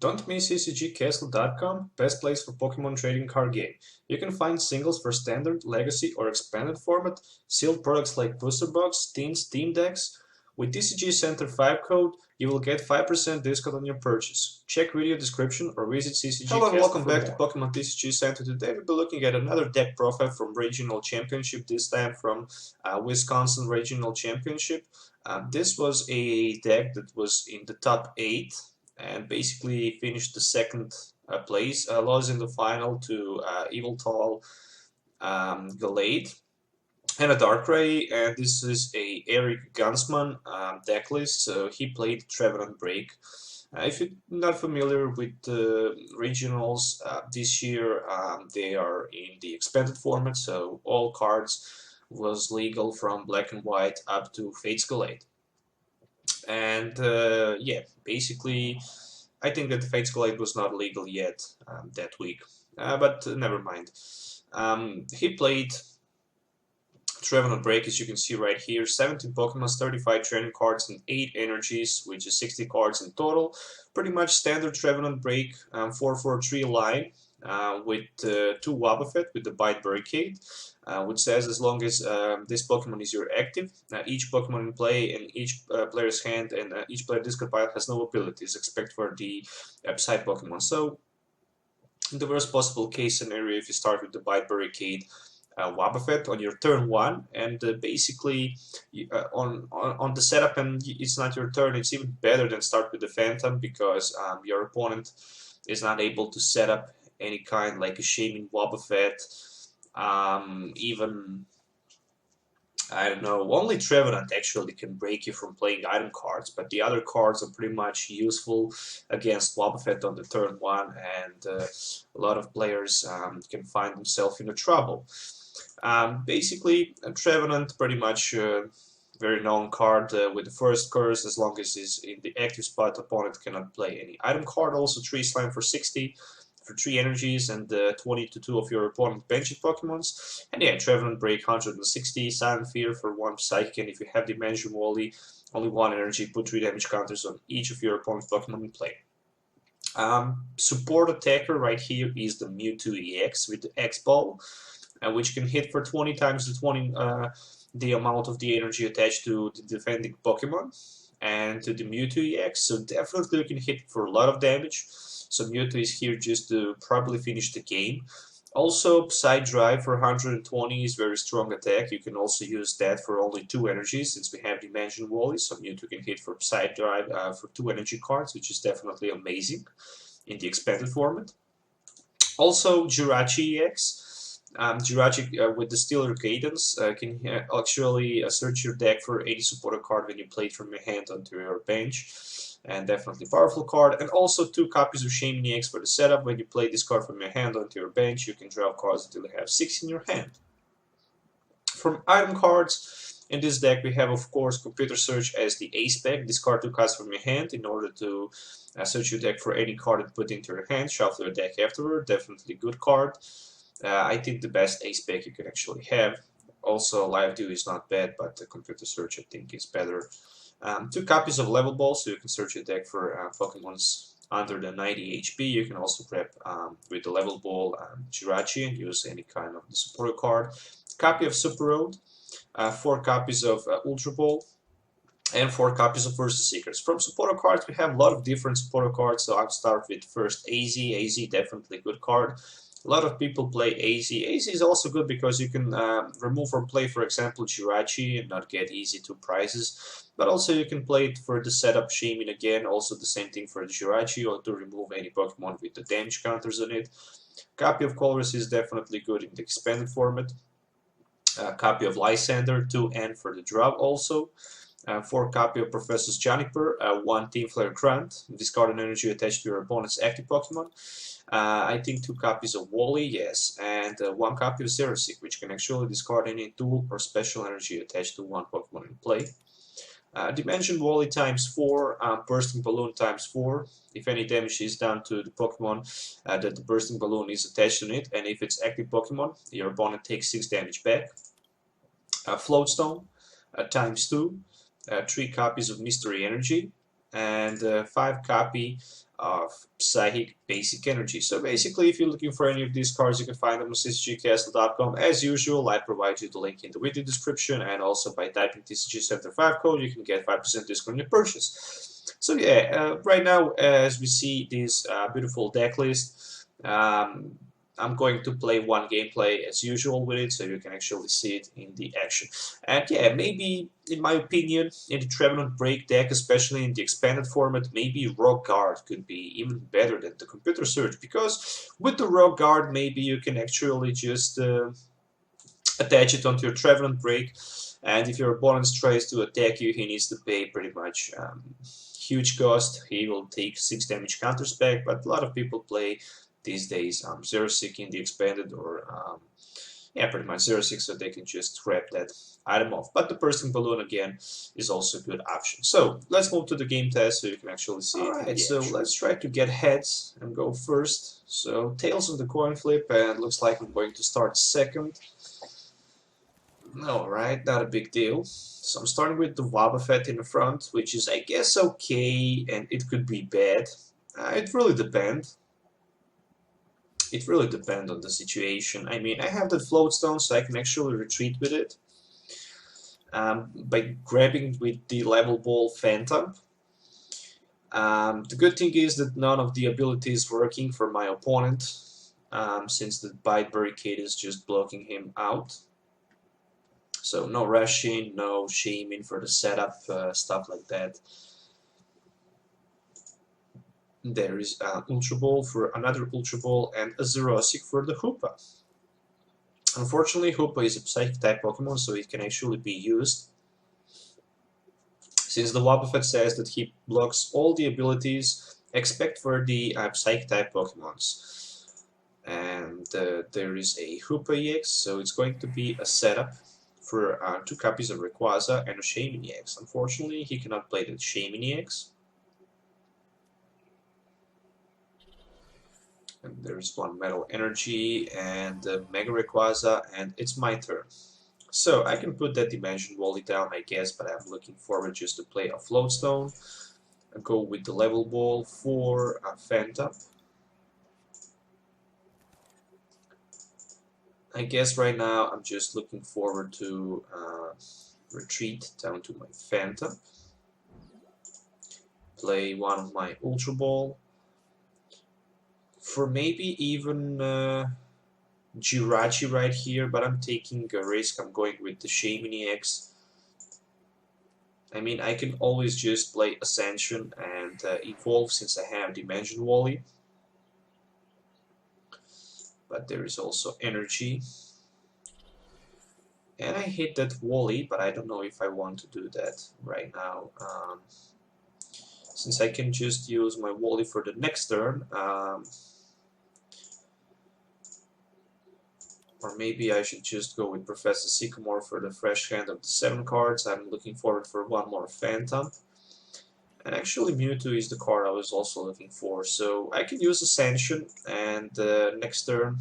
Don't miss CCGCastle.com, best place for Pokemon trading card game. You can find singles for standard, legacy or expanded format, sealed products like booster box, teams, team decks. With TCG Center 5 code, you will get 5% discount on your purchase. Check video description or visit CCG. Hello and welcome back to Pokemon TCG Center. Today we'll be looking at another deck profile from Regional Championship, this time from Wisconsin Regional Championship. This was a deck that was in the top 8 and basically finished the second place, lost in the final to Eviltal, Gallade, and a Darkrai, and this is a Eric Gansman deck list, so he played Trevenant BREAK. If you're not familiar with the regionals, this year they are in the expanded format, so all cards was legal from Black and White up to Fate's Gallade. And yeah, basically I think that the Fate's Gallade was not legal yet that week, but never mind. He played Trevenant BREAK, as you can see right here, 17 Pokemon, 35 training cards and 8 energies, which is 60 cards in total. Pretty much standard Trevenant BREAK 4-4-3 line with 2 Wobbuffet with the Bite Barricade, which says as long as this Pokemon is your active, each Pokemon in play and each player's hand and each player discard pile has no abilities except for the side Pokemon. So in the worst possible case scenario, if you start with the Bite Barricade Wobbuffet on your turn 1, and basically on the setup and it's not your turn, it's even better than start with the Phantump, because your opponent is not able to set up any kind like a Shaymin Wobbuffet, even I don't know, only Trevenant actually can break you from playing item cards, but the other cards are pretty much useful against Wobbuffet on the turn 1, and a lot of players can find themselves in a trouble. Basically, Trevenant pretty much very known card with the first curse. As long as it's in the active spot, opponent cannot play any item card. Also 3 slime for 60 for 3 energies and 20 to 2 of your opponent benched Pokemons. And yeah, Trevenant BREAK 160, Silent Fear for 1 Psychic, and if you have Dimension Valley, only 1 energy, put 3 damage counters on each of your opponent's Pokemon in play. Support attacker right here is the Mewtwo-EX with the X-Ball, which can hit for 20 times the amount of the energy attached to the defending Pokemon and to the Mewtwo-EX, so definitely you can hit for a lot of damage. So Mewtwo is here just to probably finish the game. Also, Psy Drive for 120 is very strong attack. You can also use that for only 2 energies, since we have Dimension Valley, so Mewtwo can hit for Psy Drive for 2 energy cards, which is definitely amazing in the expanded format. Also, Jirachi-EX. Jirachi with the Stealer Cadence can actually search your deck for any supporter card when you play it from your hand onto your bench, and definitely powerful card. And also 2 copies of Shaymin-EX for the setup. When you play this card from your hand onto your bench, you can draw cards until you have 6 in your hand. From item cards, in this deck we have, of course, Computer Search as the ace pack. Discard 2 cards from your hand in order to search your deck for any card and put into your hand. Shuffle your deck afterward. Definitely good card. I think the best ace pack you can actually have. Also, Live Dew is not bad, but the Computer Search I think is better. 2 copies of Level Ball, so you can search your deck for Pokemons under the 90 HP. You can also grab with the Level Ball Jirachi and use any kind of the supporter card. Copy of Super Rod, 4 copies of Ultra Ball, and 4 copies of Versus Seekers. From supporter cards, we have a lot of different supporter cards, so I'll start with first AZ. AZ, definitely a good card. A lot of people play AZ. AZ is also good because you can remove from play, for example, Jirachi and not get easy 2 prizes. But also you can play it for the setup Shaymin again. Also the same thing for Jirachi, or to remove any Pokemon with the damage counters on it. Copy of Colress is definitely good in the expanded format. Copy of Lysandre, 2 N for the drop also. 4 copy of Professor Juniper, 1 Team Flare Grunt. Discard an energy attached to your opponent's active Pokemon. I think 2 copies of Wally, yes, and 1 copy of Xerosic, which can actually discard any tool or special energy attached to 1 Pokemon in play. Dimension Valley times 4, Bursting Balloon times 4. If any damage is done to the Pokemon that the Bursting Balloon is attached to it, and if it's active Pokemon, your opponent takes 6 damage back. Float Stone times 2, 3 copies of Mystery Energy, and 5 copy of Psychic Basic Energy. So basically, if you're looking for any of these cards, you can find them on CCGCastle.com. As usual, I provide you the link in the video description, and also by typing TCG75 code, you can get 5% discount on your purchase. So yeah, right now, as we see this beautiful deck list, I'm going to play one gameplay as usual with it, so you can actually see it in the action. And yeah, maybe, in my opinion, in the Trevenant Break deck, especially in the expanded format, maybe Rock Guard could be even better than the Computer Search, because with the Rock Guard, maybe you can actually just attach it onto your Trevenant Break, and if your opponent tries to attack you, he needs to pay pretty much huge cost. He will take 6 damage counters back, but a lot of people play these days Xerosic in the expanded, or yeah, pretty much Xerosic, so they can just grab that item off. But the Bursting Balloon again is also a good option. So let's move to the game test so you can actually see it. Alright, so let's try to get heads and go first. So tails on the coin flip, and looks like I'm going to start second. Alright, not a big deal. So I'm starting with the Wobbuffet in the front, which is, I guess, okay, and it could be bad. It really depends. It really depends on the situation. I mean, I have the Float Stone, so I can actually retreat with it by grabbing with the Level Ball Phantump. The good thing is that none of the ability is working for my opponent, since the Bite Barricade is just blocking him out. So no rushing, no Shaymin for the setup, stuff like that. There is an Ultra Ball for another Ultra Ball, and a Xerosic for the Hoopa. Unfortunately, Hoopa is a Psychic type Pokemon, so it can actually be used. Since the Wobbuffet says that he blocks all the abilities except for the Psychic type Pokemons. And there is a Hoopa-EX, so it's going to be a setup for 2 copies of Rayquaza and a Shaymin-EX. Unfortunately, he cannot play the Shaymin-EX. And there's one Metal Energy and Mega Rayquaza, and it's my turn. So I can put that Dimension Valley down, I guess, but I'm looking forward just to play a Float Stone. I'll go with the Level Ball for a Phantump. I guess right now I'm just looking forward to retreat down to my Phantump. Play one of my Ultra Ball. For maybe even Jirachi right here, but I'm taking a risk. I'm going with the Shaymin-EX. I mean, I can always just play Ascension and Evolve since I have Dimension Valley. But there is also Energy. And I hit that Wally, but I don't know if I want to do that right now. Since I can just use my Wally for the next turn. Or maybe I should just go with Professor Sycamore for the fresh hand of the 7 cards. I'm looking forward for one more Phantump. And actually Mewtwo is the card I was also looking for. So I can use Ascension, and next turn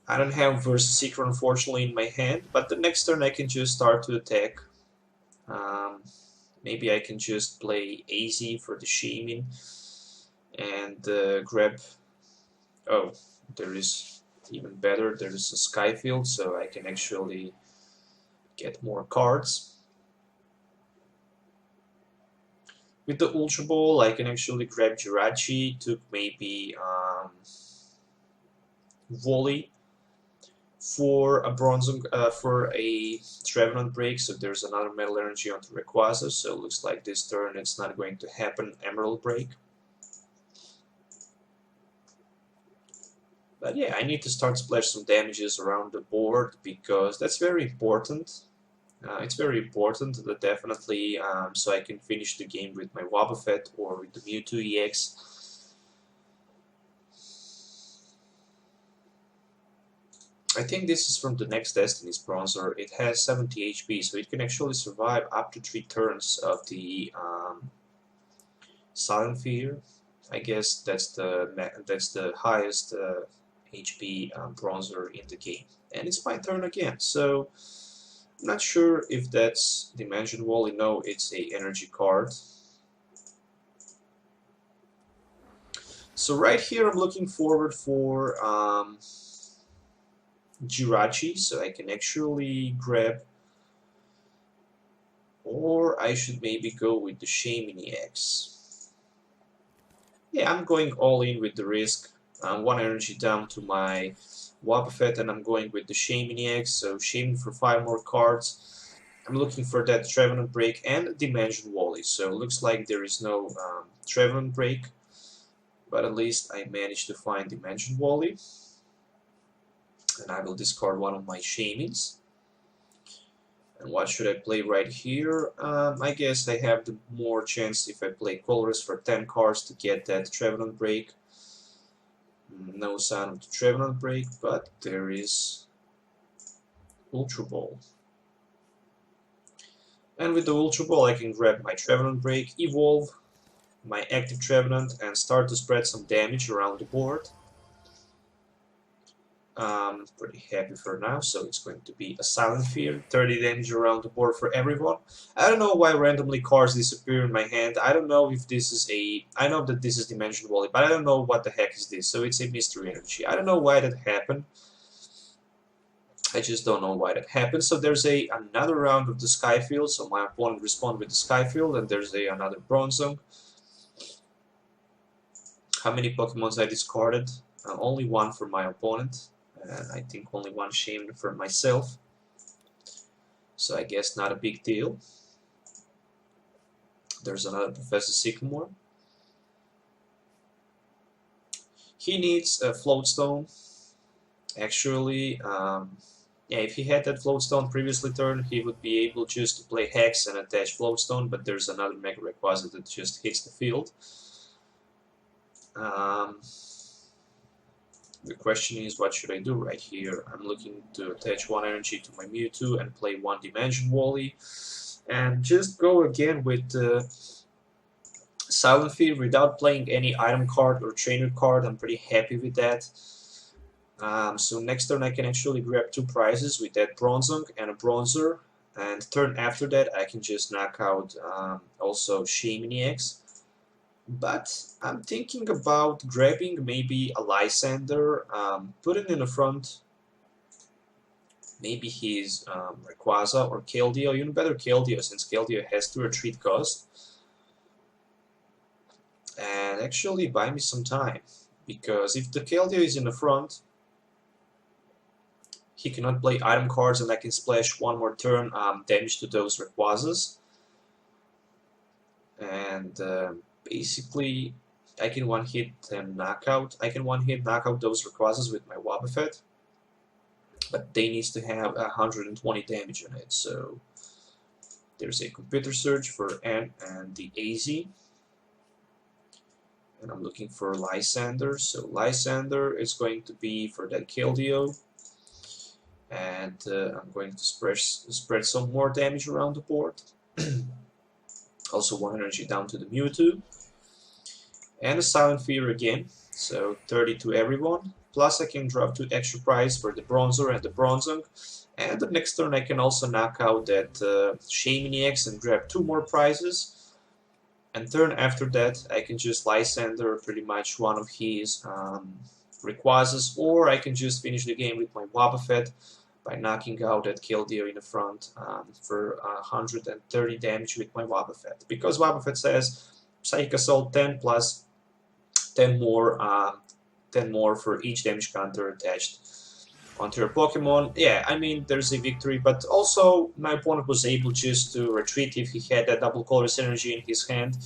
I don't have Versus Seeker unfortunately in my hand, but the next turn I can just start to attack. Maybe I can just play AZ for the Shaymin and grab... Oh, there is even better, there is a Skyfield, so I can actually get more cards. With the Ultra Ball, I can actually grab Jirachi, took maybe Wally for a for a Trevenant Break, so there's another Metal Energy onto Rayquaza, so it looks like this turn it's not going to happen, Emerald Break. But yeah, I need to start splash some damages around the board, because that's very important. It's very important that definitely, so I can finish the game with my Wobbuffet or with the Mewtwo-EX. I think this is from the next Destiny's Bronzer. It has 70 HP, so it can actually survive up to 3 turns of the Silent Fear. I guess that's the highest HP bronzer in the game. And it's my turn again, so Not sure if that's Dimension Valley. No, it's a energy card. So right here I'm looking forward for Jirachi, so I can actually grab, or I should maybe go with the Shaymin-EX. Yeah, I'm going all in with the risk. One energy down to my Wobbuffet, and I'm going with the Shaymin-EX, so Shaymin for 5 more cards. I'm looking for that Trevenant Break and Dimension Valley, so it looks like there is no Trevenant Break, but at least I managed to find Dimension Valley. And I will discard one of my Shaymins. And what should I play right here? I guess I have the more chance if I play Colress for 10 cards to get that Trevenant Break. No sign of the Trevenant Break, but there is Ultra Ball. And with the Ultra Ball I can grab my Trevenant Break, evolve my active Trevenant, and start to spread some damage around the board. Pretty happy for now, so it's going to be a Silent Fear, 30 damage around the board for everyone. I don't know why randomly cards disappear in my hand. I don't know if this is a... I know that this is Dimension Valley, but I don't know what the heck is this. So it's a Mystery Energy. I don't know why that happened. I just don't know why that happened. So there's another round of the Skyfield, so my opponent responds with the Skyfield, and there's another Bronzong. How many Pokemons I discarded? Only one for my opponent. And I think only one Shaymin for myself, so I guess not a big deal. There's another Professor Sycamore. He needs a Float Stone. Actually, yeah, if he had that Float Stone previously turn, he would be able just to play Hex and attach Float Stone, but there's another Mega Rayquaza that just hits the field. The question is, what should I do right here? I'm looking to attach one energy to my Mewtwo and play one Dimension Valley, and just go again with Silent Fear without playing any item card or trainer card. I'm pretty happy with that. So next turn I can actually grab 2 prizes with that Bronzong and a Bronzer, and turn after that I can just knock out also Shaymin-EX. But I'm thinking about grabbing maybe a Lysandre, putting in the front maybe his Rayquaza or Keldeo, even better Keldeo, since Keldeo has 2 retreat cost, and actually buy me some time, because if the Keldeo is in the front, he cannot play item cards and I can splash one more turn damage to those Rayquazas, and basically, I can one-hit them knockout. I can one-hit knockout those Rayquazas with my Wobbuffet, but they need to have 120 damage on it. So there's a Computer Search for N and the AZ, and I'm looking for Lysandre. So Lysandre is going to be for that Keldeo, and I'm going to spread some more damage around the board. Also one energy down to the Mewtwo. And a Silent Fear again, so 30 to everyone. Plus I can drop 2 extra prize for the Bronzer and the Bronzong. And the next turn I can also knock out that Shaymin-EX and grab 2 more prizes. And turn after that I can just Lysandre pretty much one of his Rayquazas, or I can just finish the game with my Wobbuffet by knocking out that Keldeo in the front for 130 damage with my Wobbuffet. Because Wobbuffet says Psychic Assault 10 plus 10 more for each damage counter attached onto your Pokemon. Yeah, I mean, there's a victory, but also my opponent was able just to retreat if he had that double Colress energy in his hand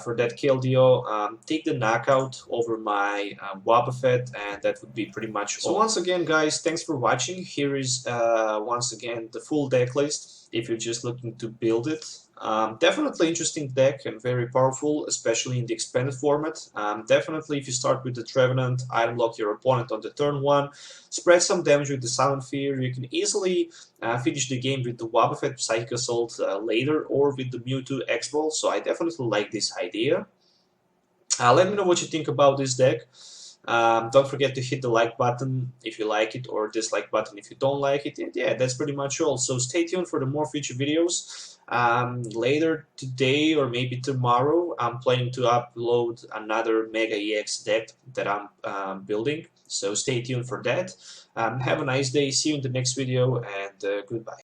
for that Keldeo, take the knockout over my Wobbuffet, and that would be pretty much all. So once again, guys, thanks for watching. Here is once again the full deck list if you're just looking to build it. Definitely interesting deck and very powerful, especially in the expanded format. Definitely if you start with the Trevenant, item lock your opponent on the turn 1, spread some damage with the Silent Fear, you can easily finish the game with the Wobbuffet Psychic Assault later, or with the Mewtwo-EX Ball, so I definitely like this idea. Let me know what you think about this deck. Don't forget to hit the like button if you like it, or dislike button if you don't like it. And yeah, that's pretty much all. So stay tuned for the more future videos. Later today or maybe tomorrow, I'm planning to upload another Mega EX deck that I'm building. So stay tuned for that. Have a nice day. See you in the next video, and goodbye.